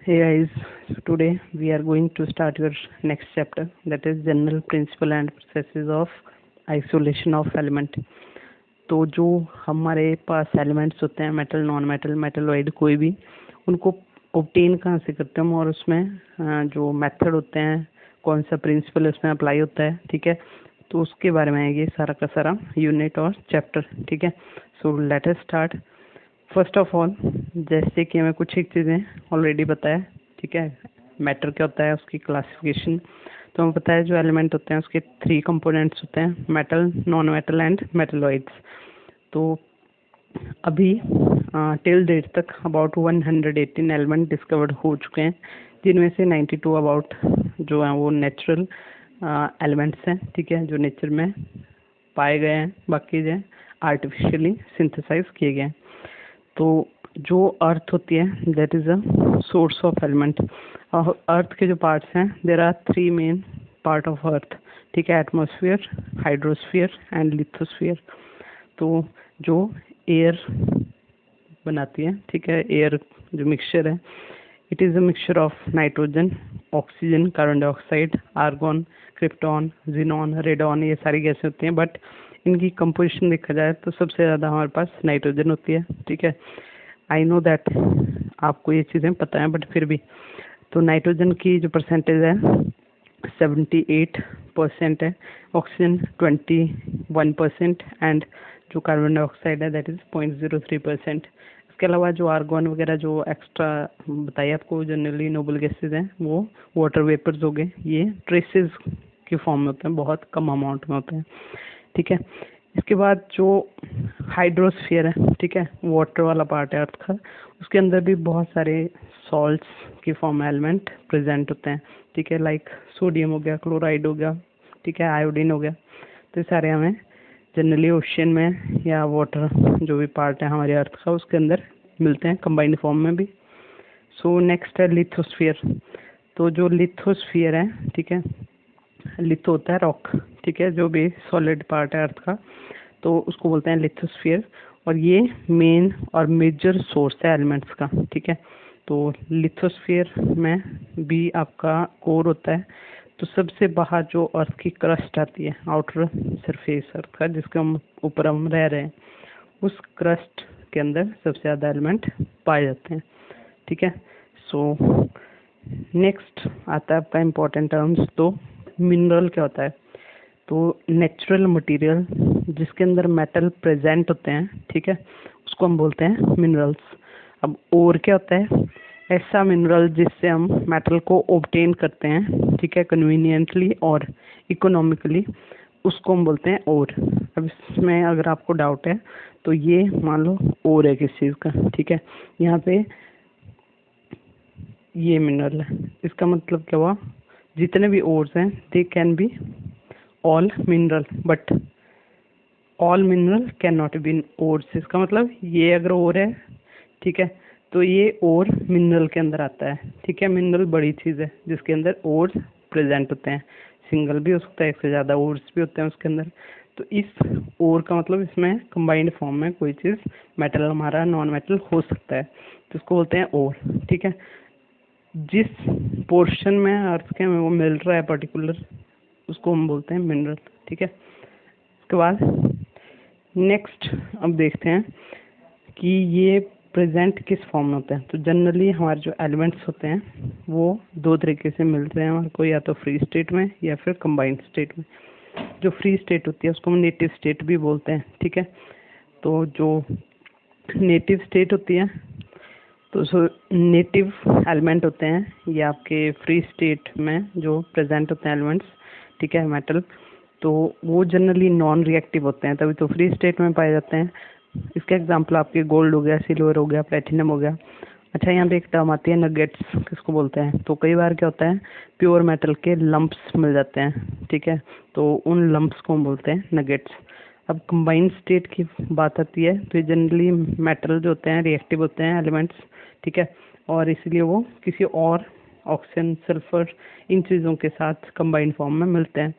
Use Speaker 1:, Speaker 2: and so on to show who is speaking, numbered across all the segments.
Speaker 1: Hey guys, so today we are going to start your next chapter, that is general principle and processes of isolation of element. तो जो हमारे पास elements होते हैं, metal, non metal, metalloid, कोई भी, उनको obtain कहाँ से करते हैं और उसमें जो मेथड होते हैं, कौन सा प्रिंसिपल उसमें अप्लाई होता है, ठीक है। तो उसके बारे में है ये सारा का सारा यूनिट और चैप्टर, ठीक है। So let us start. First of all, जैसे कि हमें कुछ एक चीज़ें ऑलरेडी पता है, ठीक है। मैटर क्या होता है, उसकी क्लासिफिकेशन तो हमें पता है। जो एलिमेंट होते हैं उसके 3 कंपोनेंट्स होते हैं, metal, non metal and metalloids. तो अभी टिल डेट तक अबाउट 118 एलिमेंट डिस्कवर्ड हो चुके हैं, जिनमें से 92 अबाउट जो हैं वो नेचुरल एलिमेंट्स हैं, ठीक है, जो नेचर में पाए गए हैं। बाकी जो आर्टिफिशियली सिंथेसाइज किए गए हैं। तो जो अर्थ होती है that is a source of element. Earth के जो पार्ट्स हैं, there are 3 main part of earth, ठीक है। Atmosphere, hydrosphere and lithosphere. तो जो एयर बनाती है, ठीक है, एयर जो मिक्सचर है, it is a mixture of nitrogen, oxygen, carbon dioxide, argon, krypton, xenon, radon, ये सारी गैसें होती हैं। बट इनकी कंपोजिशन देखा जाए तो सबसे ज़्यादा हमारे पास नाइट्रोजन होती है, ठीक है। आई नो दैट आपको ये चीज़ें पता हैं, बट फिर भी तो नाइट्रोजन की जो परसेंटेज है 78% है, ऑक्सीजन 21% एंड जो कार्बन डाइऑक्साइड है दैट इज़ 0.03%। इसके अलावा जो आर्गन वगैरह जो एक्स्ट्रा बताइए आपको, जनरली नोबल गैसेज हैं, वो वाटर वेपर्स हो गए, ये ट्रेसेस के फॉर्म में होते हैं, बहुत कम अमाउंट में होते हैं, ठीक है। इसके बाद जो हाइड्रोस्फीयर है, ठीक है, वाटर वाला पार्ट है अर्थ का, उसके अंदर भी बहुत सारे सॉल्ट्स की फॉर्म में एलिमेंट प्रेजेंट होते हैं, ठीक है। लाइक सोडियम हो गया, क्लोराइड हो गया, ठीक है, आयोडीन हो गया। तो ये सारे हमें जनरली ओशियन में या वाटर जो भी पार्ट है हमारे अर्थ का उसके अंदर मिलते हैं, कंबाइंड फॉर्म में भी। सो नेक्स्ट है लिथोस्फीयर। तो जो लिथोस्फीयर है, ठीक है, लिथो होता है रॉक, ठीक है, जो भी सॉलिड पार्ट है अर्थ का, तो उसको बोलते हैं लिथोस्फीयर। और ये मेन और मेजर सोर्स है एलिमेंट्स का, ठीक है। तो लिथोस्फीयर में भी आपका कोर होता है। तो सबसे बाहर जो अर्थ की क्रस्ट आती है, आउटर सरफेस अर्थ का, जिसके हम ऊपर हम रह रहे हैं, उस क्रस्ट के अंदर सबसे ज़्यादा एलिमेंट पाए जाते हैं, ठीक है। सो नेक्स्ट आता है आपका इम्पोर्टेंट टर्म्स। तो मिनरल क्या होता है? तो नेचुरल मटेरियल जिसके अंदर मेटल प्रेजेंट होते हैं, ठीक है, उसको हम बोलते हैं मिनरल्स। अब और क्या होता है? ऐसा मिनरल जिससे हम मेटल को ऑब्टेन करते हैं, ठीक है, कन्वीनियंटली और इकोनॉमिकली, उसको हम बोलते हैं और। अब इसमें अगर आपको डाउट है तो ये मान लो और है किस चीज़ का, ठीक है। यहाँ पे ये मिनरल है, इसका मतलब क्या हुआ? जितने भी ओर्स हैं they can be all mineral, but all mineral can not be ores. इसका मतलब ये अगर और है, ठीक है, तो ये और मिनरल के अंदर आता है, ठीक है। मिनरल बड़ी चीज़ है जिसके अंदर ओर्स प्रेजेंट होते हैं, सिंगल भी हो सकता है, एक से ज़्यादा ओर्स भी होते हैं उसके अंदर। तो इस और का मतलब इसमें कंबाइंड फॉर्म में कोई चीज़ मेटल हमारा नॉन मेटल हो सकता है, तो इसको बोलते हैं और, ठीक है। जिस पोर्शन में अर्थ के में वो मिल रहा है पर्टिकुलर, उसको हम बोलते हैं मिनरल, ठीक है। उसके बाद नेक्स्ट अब देखते हैं कि ये प्रेजेंट किस फॉर्म में होते हैं। तो जनरली हमारे जो एलिमेंट्स होते हैं वो 2 तरीके से मिलते हैं हमारे को, या तो फ्री स्टेट में या फिर कंबाइंड स्टेट में। जो फ्री स्टेट होती है उसको हम नेटिव स्टेट भी बोलते हैं, ठीक है। तो जो नेटिव स्टेट होती है, तो नेटिव एलिमेंट होते हैं ये आपके फ्री स्टेट में जो प्रेजेंट होते हैं एलिमेंट्स, ठीक है, मेटल, तो वो जनरली नॉन रिएक्टिव होते हैं, तभी तो फ्री स्टेट में पाए जाते हैं। इसके एग्जांपल आपके गोल्ड हो गया, सिल्वर हो गया, प्लेटिनम हो गया। अच्छा, यहाँ पे एक टर्म आती है नगेट्स, किसको बोलते हैं? तो कई बार क्या होता है, प्योर मेटल के लंप्स मिल जाते हैं, ठीक है, तो उन लंप्स को हम बोलते हैं नगेट्स। अब कंबाइंड स्टेट की बात आती है तो जनरली मेटल जो होते हैं रिएक्टिव होते हैं एलिमेंट्स, ठीक है, और इसलिए वो किसी और ऑक्सीजन, सल्फर, इन चीज़ों के साथ कंबाइंड फॉर्म में मिलते हैं।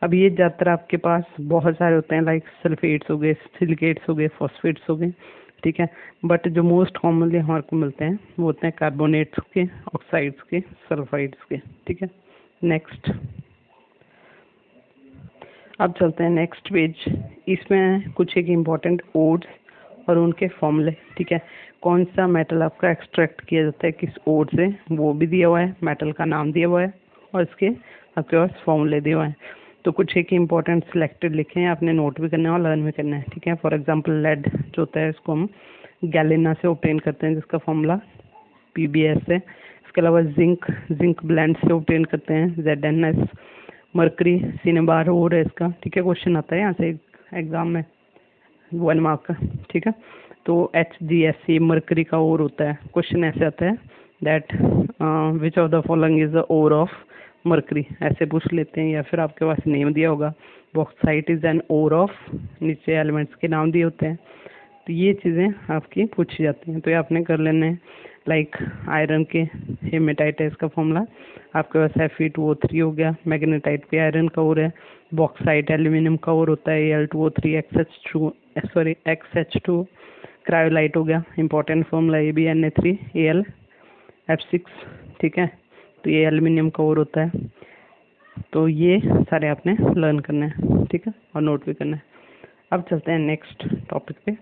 Speaker 1: अब ये ज़्यादातर आपके पास बहुत सारे होते हैं, लाइक सल्फेट्स हो गए, सिलिकेट्स हो गए, फॉस्फेट्स हो गए, ठीक है। बट जो मोस्ट कॉमनली हमारे को मिलते हैं वो होते हैं कार्बोनेट्स के, ऑक्साइड्स के, सल्फाइड्स के, ठीक है। नेक्स्ट, अब चलते हैं नेक्स्ट पेज। इसमें कुछ एक इम्पॉर्टेंट ओड्स और उनके फॉर्मूले, ठीक है। कौन सा मेटल आपका एक्सट्रैक्ट किया जाता है किस ओड से, वो भी दिया हुआ है, मेटल का नाम दिया हुआ है और इसके आपके पास फॉर्मूले दिए हुए हैं। तो कुछ एक इम्पॉर्टेंट सिलेक्टेड लिखे हैं, आपने नोट भी करना है और लर्न भी करना है, ठीक है। फॉर एग्जांपल लेड जो होता है इसको हम गैलेना से ऑब्टेन करते हैं जिसका फॉर्मूला PbS है। इसके अलावा जिंक ब्लेंड से ऑब्टेन करते हैं ZnS। मरकरी सिनेबार और है इसका, ठीक है। क्वेश्चन आता है यहाँ से एग्जाम में 1 मार्क का, ठीक है। तो HgSc मरकरी का ओर होता है। क्वेश्चन ऐसे आता है that which of the following is the ore of mercury, ऐसे पूछ लेते हैं। या फिर आपके पास नेम दिया होगा bauxite is an ore of, नीचे एलिमेंट्स के नाम दिए होते हैं। तो ये चीज़ें आपकी पूछी जाती हैं, तो ये आपने कर लेने हैं। लाइक आयरन के हेमेटाइट है इसका फॉर्मूला, आपके पास Fe2O3 हो गया। मैग्नेटाइट पे आयरन का ओर है। बॉक्साइट एल्यूमिनियम का ओर होता है Al2O3 XH2। क्रायोलाइट हो गया, इंपॉर्टेंट फॉर्मूला ये भी Na3Al F6, ठीक है। तो ये एल्यूमिनियम का ओर होता है। तो ये सारे आपने लर्न करना है, ठीक है, और नोट भी करना है। अब चलते हैं नेक्स्ट टॉपिक पे।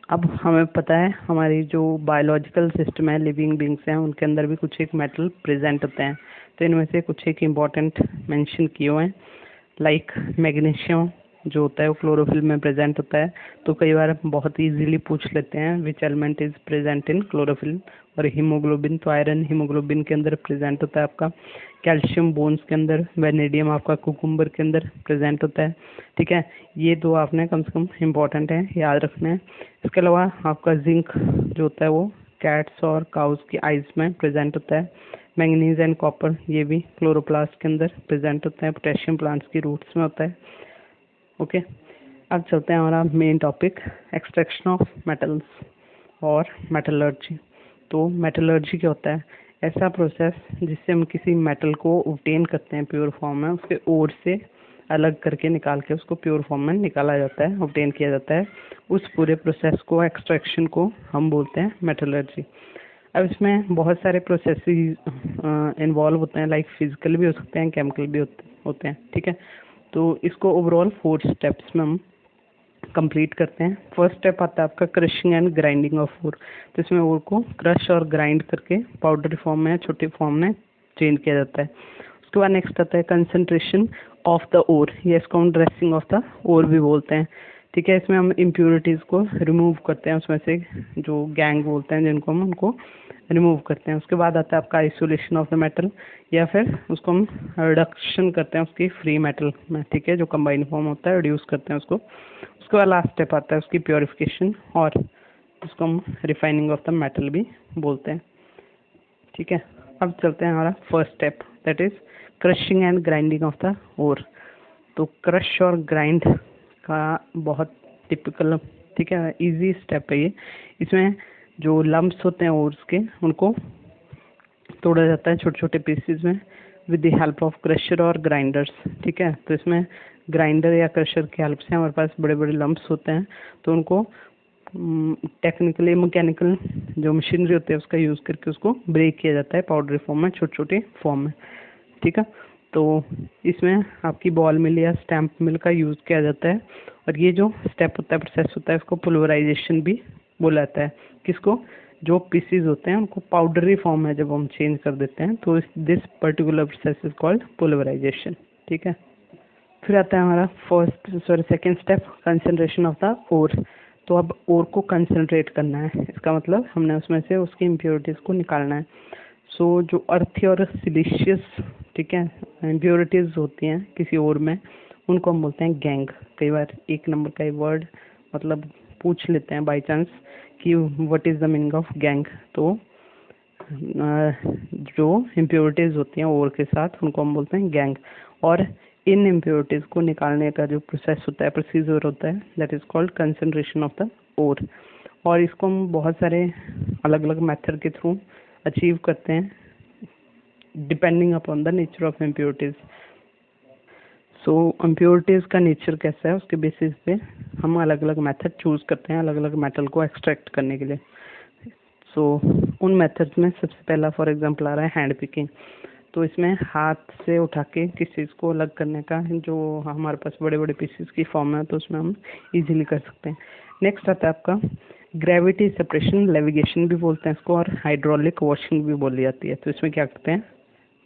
Speaker 1: अब हमें पता है हमारी जो बायोलॉजिकल सिस्टम है, लिविंग बींग्स हैं, उनके अंदर भी कुछ एक मेटल प्रेजेंट होते हैं। तो इनमें से कुछ एक इम्पॉर्टेंट मेंशन किए हुए हैं। लाइक मैग्नीशियम जो होता है वो क्लोरोफिल में प्रेजेंट होता है। तो कई बार बहुत इजीली पूछ लेते हैं which element is present in chlorophyll. और हीमोग्लोबिन, तो आयरन हीमोग्लोबिन के अंदर प्रेजेंट होता है आपका। कैल्शियम बोन्स के अंदर, वेनेडियम आपका कुकुम्बर के अंदर प्रेजेंट होता है, ठीक है। ये दो आपने कम से कम इम्पॉर्टेंट है, याद रखना है। इसके अलावा आपका जिंक जो होता है वो कैट्स और काउस की आइज में प्रेजेंट होता है। मैंगनीज एंड कॉपर ये भी क्लोरोप्लास्ट के अंदर प्रेजेंट होता है। पोटेशियम प्लांट्स की रूट्स में होता है, ओके। अब चलते हैं हमारा main topic, extraction of metals और मेटलर्जी। तो मेटलर्जी क्या होता है? ऐसा प्रोसेस जिससे हम किसी मेटल को ऑब्टेन करते हैं प्योर फॉर्म में, उसके ओर से अलग करके निकाल के उसको प्योर फॉर्म में निकाला जाता है, ऑब्टेन किया जाता है। उस पूरे प्रोसेस को, एक्सट्रैक्शन को हम बोलते हैं मेटलर्जी। अब इसमें बहुत सारे प्रोसेसेस इन्वॉल्व होते हैं, लाइक फिजिकल भी हो सकते हैं, केमिकल भी होते हैं, ठीक है। तो इसको ओवरऑल 4 स्टेप्स में हम कंप्लीट करते हैं। फर्स्ट स्टेप आता है आपका crushing and grinding of ore. तो इसमें ओर को क्रश और ग्राइंड करके पाउडर फॉर्म में, छोटे फॉर्म में चेंज किया जाता है। उसके बाद नेक्स्ट आता है कंसंट्रेशन ऑफ द ओर, या इसको हम ड्रेसिंग ऑफ द ओर भी बोलते हैं, ठीक है। इसमें हम इम्प्योरिटीज़ को रिमूव करते हैं, उसमें से जो गैंग बोलते हैं जिनको हम, उनको रिमूव करते हैं। उसके बाद आता है आपका आइसोलेशन ऑफ द मेटल, या फिर उसको हम रिडक्शन करते हैं उसकी फ्री मेटल में, ठीक है, जो कंबाइन फॉर्म होता है, रिड्यूस करते हैं उसको। उसके बाद लास्ट स्टेप आता है उसकी प्योरिफिकेशन, और उसको हम रिफाइनिंग ऑफ द मेटल भी बोलते हैं, ठीक है। अब चलते हैं हमारा first step, that is crushing and grinding of the ore. तो क्रश और ग्राइंड का बहुत टिपिकल, ठीक है, इजी स्टेप है ये। इसमें जो लम्प्स होते हैं ओर्स के, उनको तोड़ा जाता है छोटे छोटे पीसेस में with the help of crusher और ग्राइंडर्स, ठीक है। तो इसमें ग्राइंडर या क्रशर की हेल्प से हमारे पास बड़े बड़े लम्प्स होते हैं, तो उनको टेक्निकली मैकेनिकल जो मशीनरी होती है उसका यूज़ करके उसको ब्रेक किया जाता है पाउडर फॉर्म में, छोटे छोटे फॉर्म में, ठीक है। तो इसमें आपकी बॉल मिल या स्टैम्प मिल का यूज़ किया जाता है। और ये जो स्टेप होता है, प्रोसेस होता है, इसको पोलराइजेशन भी बोला जाता है। किसको? जो पीसीज होते हैं उनको पाउडरी फॉर्म में जब हम चेंज कर देते हैं, तो this particular process is called polarisation, ठीक है। फिर आता है हमारा second step, concentration of the ore. तो अब ओर को कंसंट्रेट करना है, इसका मतलब हमने उसमें से उसकी इम्प्योरिटीज़ को निकालना है। सो जो अर्थी और सिलिशियस, ठीक है, इम्प्योरिटीज़ होती हैं किसी ओर में, उनको हम बोलते हैं गैंग। कई बार एक नंबर का वर्ड मतलब पूछ लेते हैं बाई चांस कि what is the meaning of gang. तो जो इम्प्योरिटीज़ होती हैं ओर के साथ, उनको हम बोलते हैं गैंग। और इन इम्प्योरिटीज़ को निकालने का जो प्रोसेस होता है, प्रोसीजर होता है, that is called concentration of the ore. और इसको हम बहुत सारे अलग अलग मेथड के थ्रू अचीव करते हैं, depending upon the nature of impurities. So impurities का नेचर कैसा है उसके बेसिस पे हम अलग अलग मेथड चूज़ करते हैं अलग अलग मेटल को एक्सट्रैक्ट करने के लिए। सो उन मेथड्स में सबसे पहला फॉर एग्जांपल आ रहा है हैंड पिकिंग। तो इसमें हाथ से उठा के किसी चीज़ को अलग करने का जो हमारे पास बड़े बड़े पीसेस की फॉर्म है तो उसमें हम इजीली कर सकते हैं। नेक्स्ट आता है आपका ग्रेविटी सेपरेशन, लेविगेशन भी बोलते हैं इसको, और हाइड्रोलिक वॉशिंग भी बोली जाती है। तो इसमें क्या करते हैं,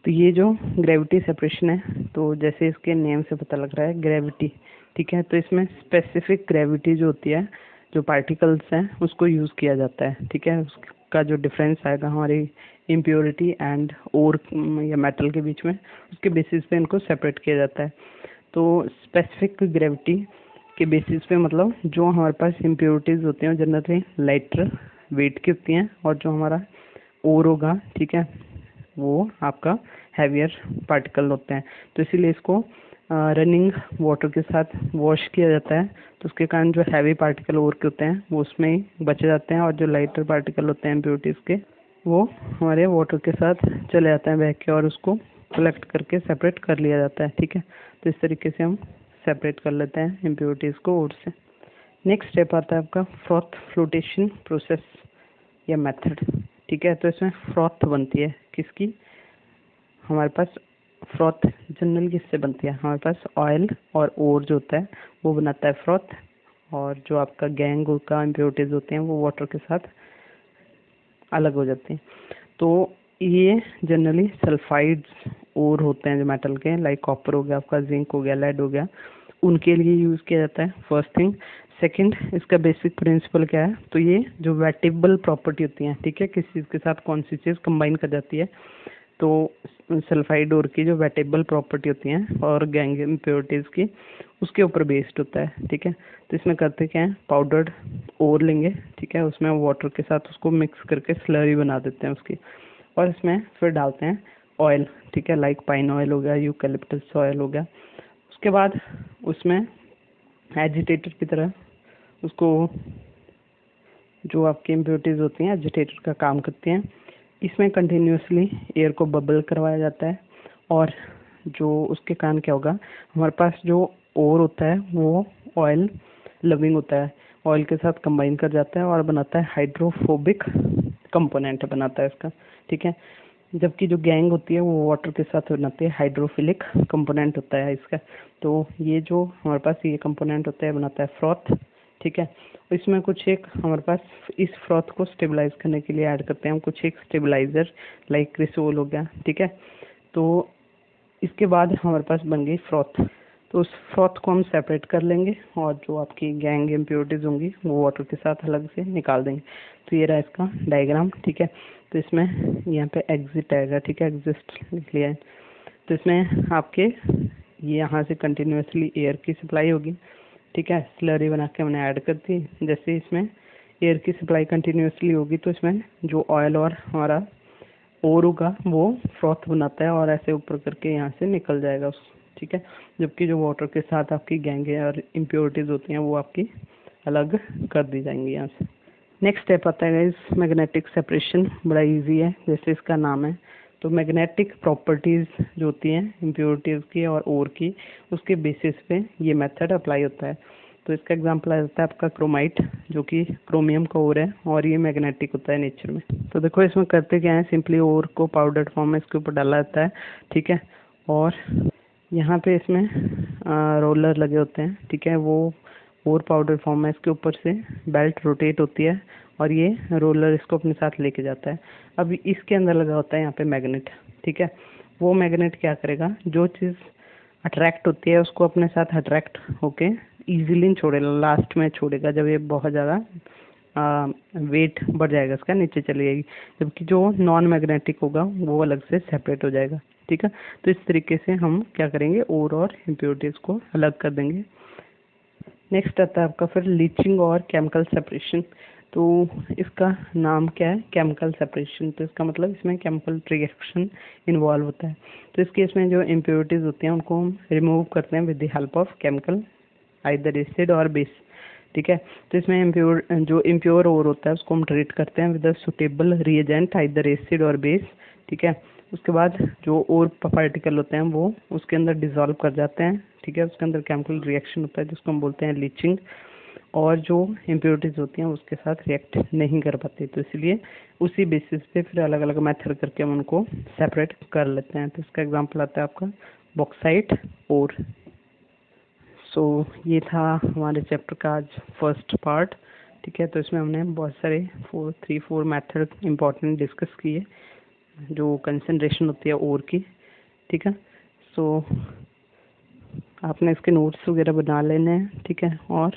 Speaker 1: तो ये जो ग्रेविटी सेपरेशन है, तो जैसे इसके नेम से पता लग रहा है ग्रेविटी, ठीक है, तो इसमें स्पेसिफिक ग्रेविटी जो होती है, जो पार्टिकल्स हैं उसको यूज़ किया जाता है, ठीक है। उसका जो डिफरेंस आएगा हमारी इम्प्योरिटी एंड और या मेटल के बीच में, उसके बेसिस पे इनको सेपरेट किया जाता है। तो स्पेसिफिक ग्रेविटी के बेसिस पे मतलब जो हमारे पास इम्प्योरिटीज़ होती हैं जनरली लाइटर वेट की होती हैं, और जो हमारा ओर होगा, ठीक है, वो आपका हैवियर पार्टिकल होते हैं। तो इसीलिए इसको रनिंग वाटर के साथ वॉश किया जाता है, तो उसके कारण जो हैवी पार्टिकल और के होते हैं वो उसमें ही बचे जाते हैं, और जो लाइटर पार्टिकल होते हैं इम्प्योरिटीज़ के वो हमारे वाटर के साथ चले जाते हैं बह के, और उसको कलेक्ट करके सेपरेट कर लिया जाता है, ठीक है। तो इस तरीके से हम सेपरेट कर लेते हैं इम्प्योरिटीज़ को और से। नेक्स्ट स्टेप आता है आपका फ्रॉथ फ्लोटेशन प्रोसेस या मेथड, ठीक है। तो इसमें फ्रॉथ बनती है किसकी, हमारे पास फ्रॉथ जनरल किससे बनती है, हमारे पास ऑयल और ओर जो होता है वो बनाता है फ्रॉथ, और जो आपका गैंग का इम्प्योरिटीज होते हैं वो वाटर के साथ अलग हो जाते हैं। तो ये जनरली सल्फाइड्स और होते हैं जो मेटल के, लाइक कॉपर हो गया आपका, जिंक हो गया, लेड हो गया, उनके लिए यूज़ किया जाता है फर्स्ट थिंग। सेकंड, इसका बेसिक प्रिंसिपल क्या है, तो ये जो वेटेबल प्रॉपर्टी होती है, ठीक है, किस चीज़ के साथ कौन सी चीज़ कंबाइन कर जाती है, तो सल्फाइड और की जो वेटेबल प्रॉपर्टी होती हैं और गैंग इम्प्योरिटीज़ की, उसके ऊपर बेस्ड होता है, ठीक है। तो इसमें करते क्या है, पाउडर्ड ओर लेंगे, ठीक है, उसमें वाटर के साथ उसको मिक्स करके स्लरी बना देते हैं उसकी, और इसमें फिर डालते हैं ऑयल, ठीक है, लाइक पाइन ऑयल हो गया, यूकैलिप्टस ऑयल हो गया। उसके बाद उसमें एजिटेटर की तरह उसको, जो आपकी इम्प्योरिटीज़ होती हैं एजिटेटर का काम करती हैं, इसमें कंटिन्यूसली एयर को बबल करवाया जाता है, और जो उसके कारण क्या होगा, हमारे पास जो ओर होता है वो ऑयल लविंग होता है, ऑयल के साथ कंबाइन कर जाता है और बनाता है हाइड्रोफोबिक कंपोनेंट बनाता है इसका, ठीक है। जबकि जो गैंग होती है वो वाटर के साथ बनाती है, हाइड्रोफिलिक कंपोनेंट होता है इसका। तो ये जो हमारे पास ये कंपोनेंट होता है बनाता है फ्रॉथ, ठीक है। इसमें कुछ एक हमारे पास इस फ्रॉथ को स्टेबलाइज करने के लिए ऐड करते हैं हम कुछ एक स्टेबलाइजर, लाइक क्रिसोल हो गया, ठीक है। तो इसके बाद हमारे पास बन गई फ्रॉथ। तो उस फ्रॉथ को हम सेपरेट कर लेंगे, और जो आपकी गैंग इम्प्योरिटीज़ होंगी वो वाटर के साथ अलग से निकाल देंगे। तो ये रहा इसका डायग्राम, ठीक है। तो इसमें यहाँ पे एग्जिट आएगा, ठीक है, एग्जिस्ट लिख लिया है। तो इसमें आपके ये यहाँ से कंटिन्यूसली एयर की सप्लाई होगी, ठीक है, स्लरी बना के हमने ऐड कर दी। जैसे इसमें एयर की सप्लाई कंटिन्यूसली होगी तो इसमें जो ऑयल और हमारा ओर होगा वो फ्रॉथ बनाता है, और ऐसे ऊपर करके यहाँ से निकल जाएगा उस, ठीक है। जबकि जो वाटर के साथ आपकी गैंगे और इम्प्योरिटीज़ होती हैं वो आपकी अलग कर दी जाएंगी यहाँ से। नेक्स्ट स्टेप आता है गाइस मैग्नेटिक सेपरेशन, बड़ा इजी है जैसे इसका नाम है। तो मैग्नेटिक प्रॉपर्टीज़ जो होती हैं इम्प्योरिटीज़ की और ओर की, उसके बेसिस पे ये मेथड अप्लाई होता है। तो इसका एग्जांपल आ जाता है आपका क्रोमाइट, जो कि क्रोमियम का ओर है, और ये मैग्नेटिक होता है नेचर में। तो देखो इसमें करते क्या है, सिंपली ओर को पाउडर्ड फॉर्म में इसके ऊपर डाला जाता है, ठीक है, और यहाँ पे इसमें रोलर लगे होते हैं, ठीक है, वो और पाउडर फॉर्म में इसके ऊपर से बेल्ट रोटेट होती है, और ये रोलर इसको अपने साथ लेके जाता है। अब इसके अंदर लगा होता है यहाँ पे मैग्नेट, ठीक है। वो मैग्नेट क्या करेगा, जो चीज़ अट्रैक्ट होती है उसको अपने साथ अट्रैक्ट होके इजीली नहीं छोड़ेगा, लास्ट में छोड़ेगा जब ये बहुत ज़्यादा वेट बढ़ जाएगा इसका, नीचे चली जाएगी। जबकि जो नॉन मैग्नेटिक होगा वो अलग से सेपरेट हो जाएगा, ठीक है। तो इस तरीके से हम क्या करेंगे, ओर और इम्प्योरिटीज़ को अलग कर देंगे। नेक्स्ट आता है आपका फिर लीचिंग और केमिकल सेपरेशन। तो इसका नाम क्या है, केमिकल सेपरेशन। तो इसका मतलब इसमें केमिकल रिएक्शन इन्वॉल्व होता है। तो इस केस में जो इम्प्योरिटीज़ होती हैं उनको हम रिमूव करते हैं with the help of chemical, either acid और बेस, ठीक है। तो इसमें जो इम्प्योर ओर होता है उसको हम ट्रीट करते हैं with a suitable reagent, either acid और बेस, ठीक है। उसके बाद जो और पार्टिकल होते हैं वो उसके अंदर डिसॉल्व कर जाते हैं, ठीक है। उसके अंदर केमिकल रिएक्शन होता है जिसको हम बोलते हैं लीचिंग, और जो इम्प्योरिटीज होती हैं उसके साथ रिएक्ट नहीं कर पाती। तो इसलिए उसी बेसिस पे फिर अलग अलग मेथड करके हम उनको सेपरेट कर लेते हैं। तो इसका एग्जांपल आता है आपका बॉक्साइट और। सो ये था हमारे चैप्टर का आज फर्स्ट पार्ट, ठीक है। तो इसमें हमने बहुत सारे 4 मेथड इम्पोर्टेंट डिस्कस किए जो कंसंट्रेशन होती है ओर की, ठीक है। सो आपने इसके नोट्स वगैरह बना लेने हैं, ठीक है, और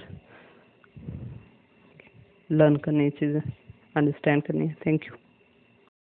Speaker 1: लर्न करनी है चीज़ें, अंडरस्टैंड करनी है। Thank you.